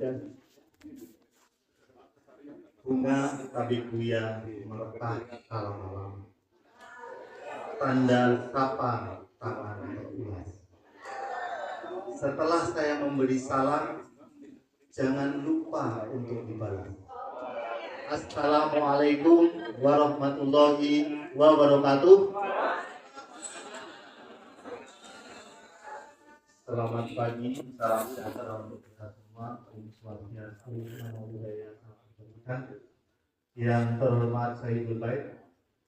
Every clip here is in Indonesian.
dan bunga tabebuya melekat salam malam, tanda sapa tangan berulas. Setelah saya memberi salam, jangan lupa untuk dibalas. Assalamualaikum warahmatullahi wabarakatuh. Selamat pagi, salam sejahtera untuk kita semua. Om Swastiastu, Namo Buddhaya, Salam Kebajikan. Yang terhormat Sayyidul Bait,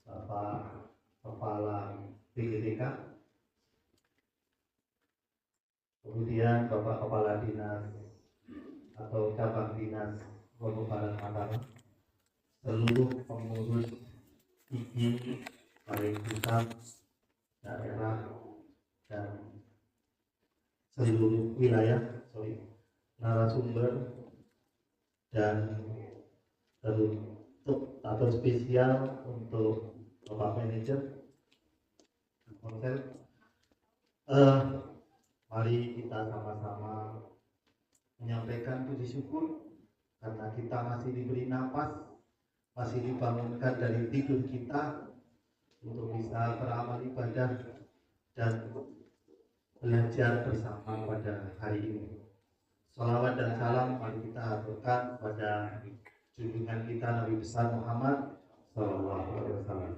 Bapak Kepala PGTK, kemudian Bapak Kepala Dinas atau Cabang Dinas Lombok Barat Mataram, seluruh pengurus IGI baik pusat, daerah, dan seluruh wilayah, narasumber, dan tertutup atau spesial untuk Bapak Manajer Konsel. Mari kita sama-sama menyampaikan puji syukur karena kita masih diberi nafas, masih dibangunkan dari tidur kita untuk bisa beramal ibadah dan belajar bersama pada hari ini. Salawat dan salam mari kita haturkan pada junjungan kita Nabi besar Muhammad Sallallahu Alaihi Wasallam.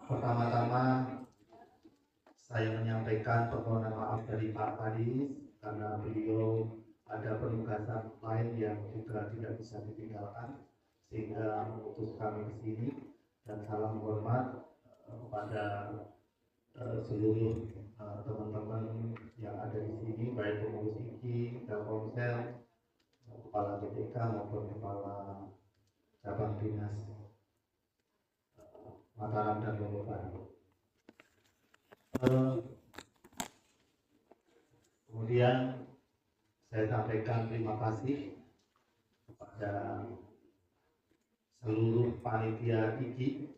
Pertama-tama saya menyampaikan permohonan maaf dari Pak Kadis karena beliau ada penugasan lain yang juga tidak bisa ditinggalkan sehingga memutuskan ke sini, dan salam hormat kepada seluruh teman-teman yang ada di sini, baik pengurus IGI, Telkomsel, kepala BTK maupun kepala cabang dinas Mataram dan Lombok Barat. Kemudian saya sampaikan terima kasih kepada seluruh panitia IGI,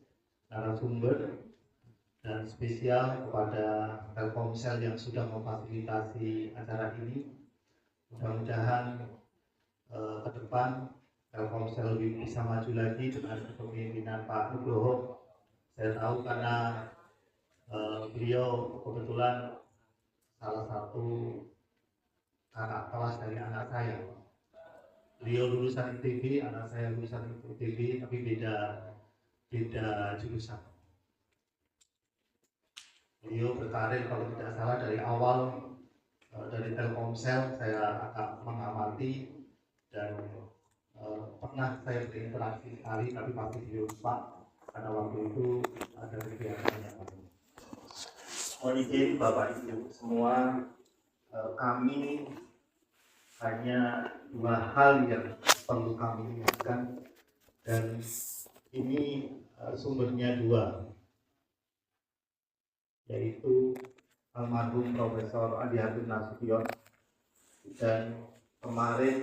narasumber, dan spesial kepada Telkomsel yang sudah memfasilitasi acara ini. Mudah-mudahan ke depan Telkomsel lebih bisa maju lagi dengan kepemimpinan Pak Nugroho. Saya tahu karena beliau kebetulan salah satu kakak kelas dari anak saya. Beliau lulusan ITB, anak saya lulusan ITB, tapi beda jurusan. Beliau berkarir kalau tidak salah dari awal dari Telkomsel. Saya agak mengamati dan pernah saya berinteraksi sekali, tapi pasti beliau lupa karena waktu itu ada kegiatan yang lain. Mohon izin Bapak Ibu semua, kami hanya dua hal yang perlu kami ingatkan, dan ini sumbernya dua, yaitu almarhum Profesor Adi Harun Nasution, dan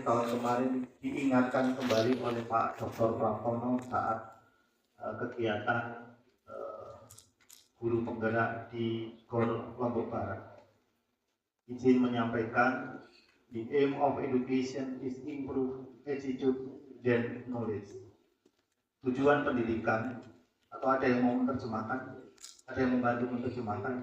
tahun kemarin diingatkan kembali oleh Pak Dr. Pramono saat kegiatan guru penggerak di GOR Lombok Barat. Izin menyampaikan, the aim of education is improve attitude dan knowledge. Tujuan pendidikan, atau ada yang mau menerjemahkan? Ada yang membantu menerjemahkan?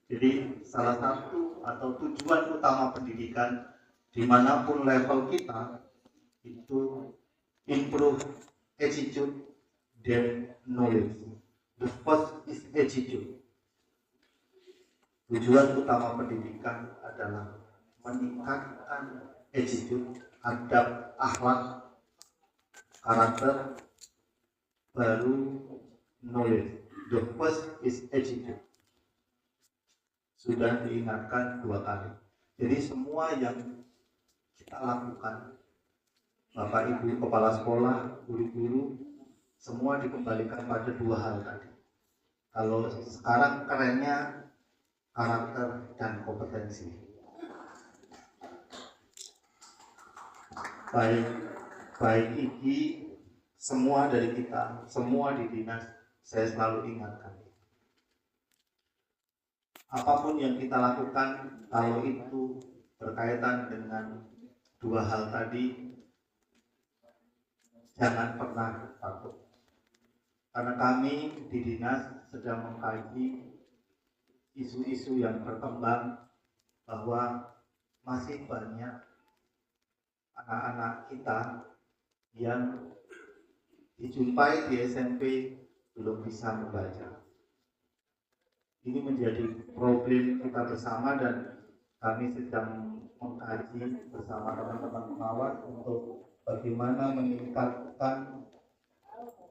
Jadi salah satu atau tujuan utama pendidikan dimanapun level kita itu improve attitude dan knowledge. The first is attitude. Tujuan utama pendidikan adalah meningkatkan attitude, adab, akhlak, karakter, baru knowledge. The first is attitude. Sudah diingatkan 2 kali. Jadi semua yang kita lakukan, Bapak Ibu kepala sekolah, guru-guru, semua dikembalikan pada 2 hal tadi. Kalau sekarang kerennya karakter dan kompetensi. Baik IGI, semua dari kita, semua di dinas, saya selalu ingatkan. apapun yang kita lakukan, kalau itu berkaitan dengan dua hal tadi, jangan pernah takut. Karena kami di dinas sedang mengkaji isu-isu yang berkembang bahwa masih banyak anak-anak kita yang dijumpai di SMP belum bisa membaca. Ini menjadi problem kita bersama dan kami sedang mengkaji bersama teman-teman pengawas untuk bagaimana meningkatkan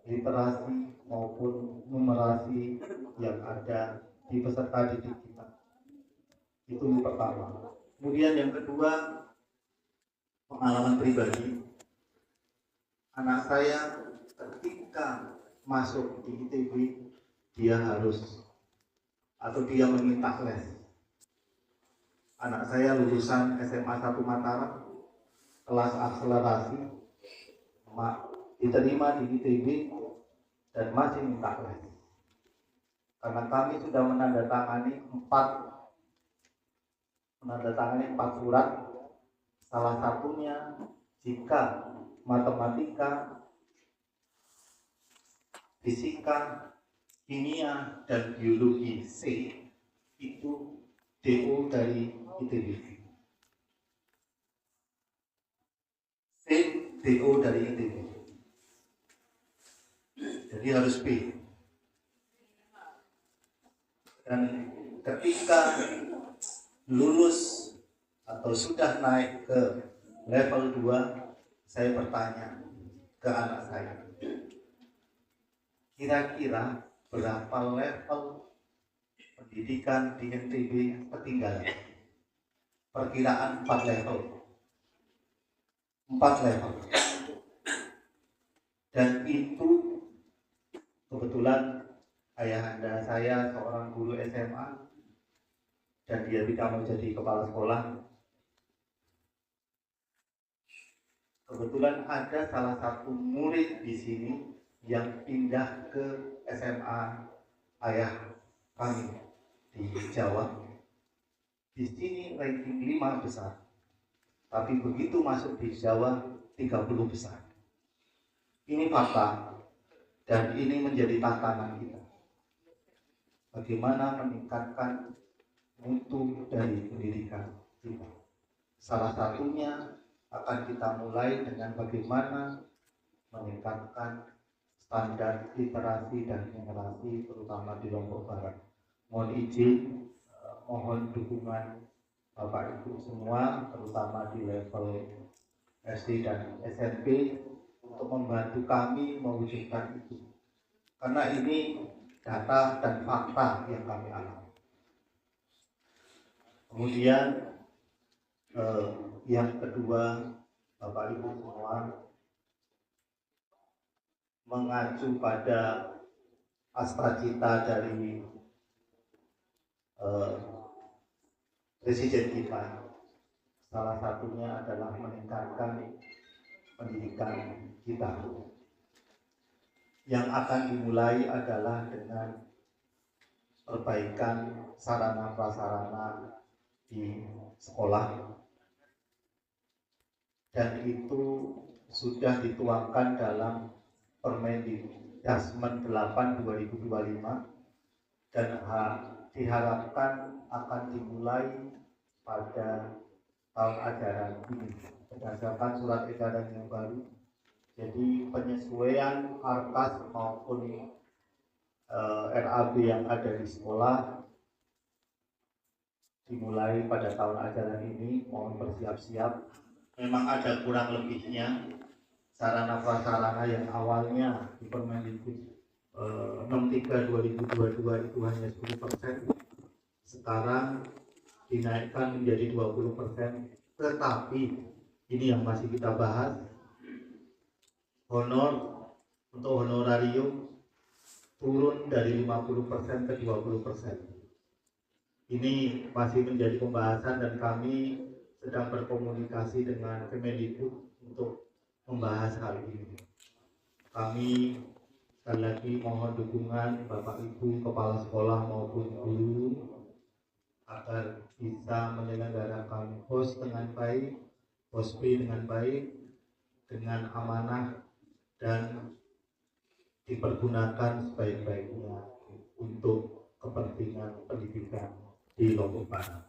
literasi maupun numerasi yang ada di peserta didik kita. Itu yang pertama. Kemudian yang kedua, pengalaman pribadi. Anak saya ketika masuk di ITB, dia harus atau dia meminta les. Anak saya lulusan SMA 1 Mataram, kelas akselerasi, diterima di ITB dan masih minta les. Karena kami sudah menandatangani 4 surat, salah satunya jika matematika, fisika, kimia, dan biologi C itu DO dari ITB. C DO dari ITB. Jadi harus B. Dan ketika lulus atau sudah naik ke level 2, saya bertanya ke anak saya, kira-kira berapa level pendidikan di NTB ketinggalan? Perkiraan 4 level. 4 level. Dan itu kebetulan ayahanda saya seorang guru SMA dan dia tidak mau jadi kepala sekolah. Kebetulan ada salah satu murid di sini yang pindah ke SMA ayah kami di Jawa. Di sini ranking 5 besar, tapi begitu masuk di Jawa 30 besar. Ini fakta dan ini menjadi tantangan kita. Bagaimana meningkatkan mutu dari pendidikan kita. Salah satunya akan kita mulai dengan bagaimana meningkatkan standar literasi dan numerasi terutama di Lombok Barat. Mohon izin, mohon dukungan Bapak Ibu semua terutama di level SD dan SMP untuk membantu kami mewujudkan itu. Karena ini data dan fakta yang kami alami. Kemudian yang kedua, Bapak Ibu semua, mengacu pada astracita dari presiden kita, salah satunya adalah meningkatkan pendidikan kita. Yang akan dimulai adalah dengan perbaikan sarana prasarana di sekolah, dan itu sudah dituangkan dalam Permendikbud 8/2025 dan diharapkan akan dimulai pada tahun ajaran ini berdasarkan surat edaran yang baru. Jadi penyesuaian Arkas maupun RAB yang ada di sekolah dimulai pada tahun ajaran ini. Mohon bersiap-siap. Memang ada kurang lebihnya sarana prasarana yang awalnya di Permendikbud 63/2022 itu hanya 10%, sekarang dinaikkan menjadi 20%. Tetapi ini yang masih kita bahas, untuk honorarium turun dari 50% ke 20%. Ini masih menjadi pembahasan dan kami sedang berkomunikasi dengan Kemendikbud untuk membahas hal ini. Kami sekali lagi mohon dukungan Bapak Ibu Kepala Sekolah maupun guru agar bisa menyelenggarakan HOS dengan baik, HOSP dengan baik, dengan amanah dan dipergunakan sebaik-baiknya untuk kepentingan pendidikan di Lombok Barat.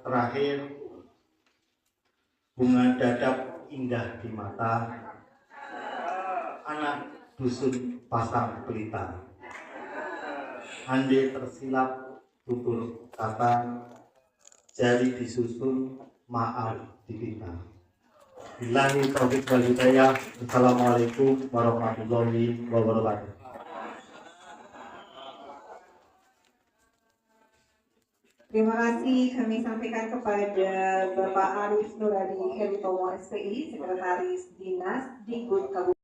Terakhir, bunga dadap indah di mata anak dusun Pasang Pelita. Ande tersilap tutur kata, jari disusun, maaf dipinta. Billahi taufiq wal hidayah. Assalamualaikum warahmatullahi wabarakatuh. Terima kasih kami sampaikan kepada Bapak Arif Nuradi Heritomo SPI, Sekretaris Dinas Dikbud Kabupaten